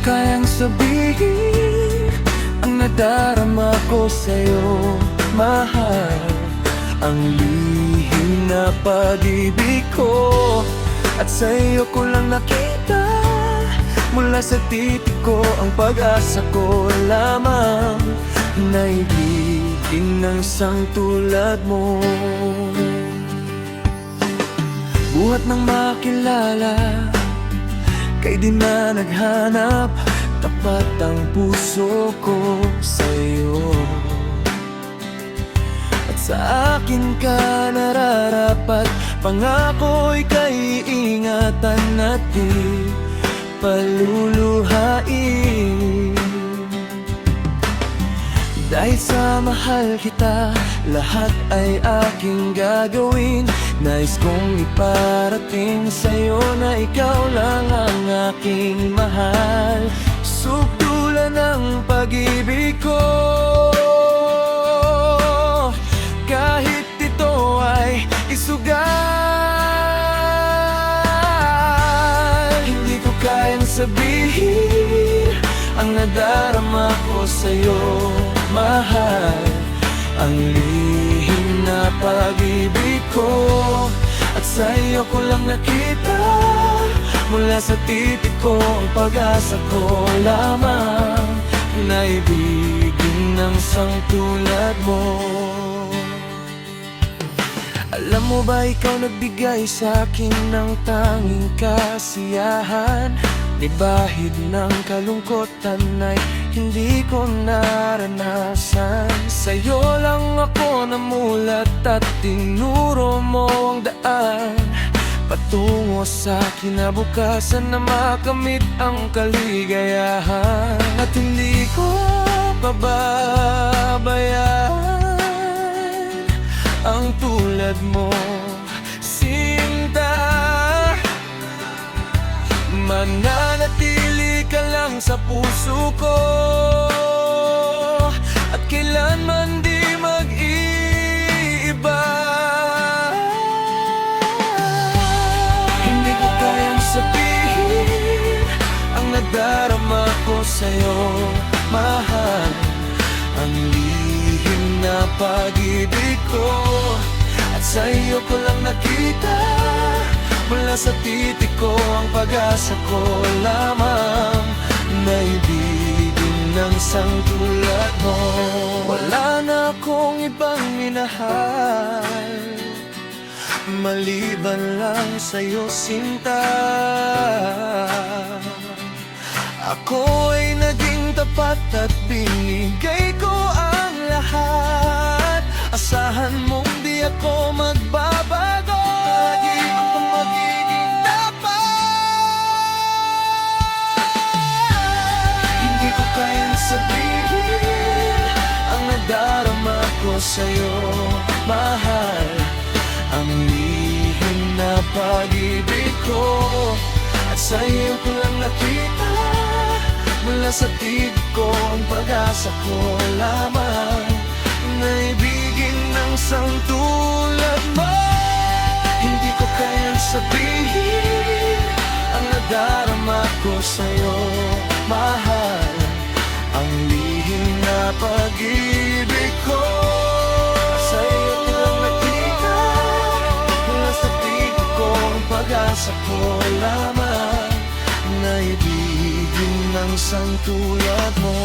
kayang sabihin ang nadarama ko sa'yo, mahal. Ang lihim na pag-ibig ko, at sa'yo ko lang nakita. Mula sa titik ko ang pag-asa ko lamang, naibigin ng isang tulad mo. Buhat ng makilala, kay di na naghanap, tapat ang puso ko sa'yo. At sa akin ka nararapat, pangako'y kay ingatan at di paluluhain. Dahil sa mahal kita, lahat ay aking gagawin. Nais kong iparating sa'yo na ikaw lang ang aking mahal. Sukdulan ng pag-ibig ko, kahit ito ay isugal. Hindi ko kayang sabihin ang nadarama ko sa'yo, mahal. Ang lihim na pag-ibig ko, at sa'yo ko lang nakita. Mula sa titik ko ang pag-asa ko lamang, naibigin ng isang tulad mo. Alam mo ba, ikaw nagbigay sa'kin ng tanging kasiyahan. Di bahid ng kalungkotan ay hindi ko naranasan. Sa'yo lang ako namulat at tinuro mo ang daan patungo sa kinabukasan na makamit ang kaligayahan. At hindi ko pababayaan ang tulad mo, Sinta. Mananatili ka lang sa puso ko, at kailanman di mag-iiba. Hindi ko kayang sabihin ang nadarama ko sa'yo, mahal. Ang lihim na pag-ibig ko, at sa'yo ko lang nakita. Mula sa titik ko ang pag-asa ko lamang, naibigin ng isang tulad mo. Wala na akong ibang minahal maliban lang sa'yo, Sinta. Ako ay naging tapat at binigay ko ang lahat. Asahan mong di ako magbabago. Ako magiging tapat. Hindi ko kayang sabihin ang nadarama ko sa'yo, mahal. Ang lihim na pag-ibig ko, at sa'yo ko lang nakita. Mula sa titik ko ang pag-asa ko lamang, naibigin ng isang tulad mo. Hindi ko kayang sabihin ang nadarama ko sa'yo, mahal. Ang lihim na pag-ibig ko, sa'yo ko lang nakita. Mula sa titik ko ang pag-asa ko lamang, naibigin ng isang tulad mo.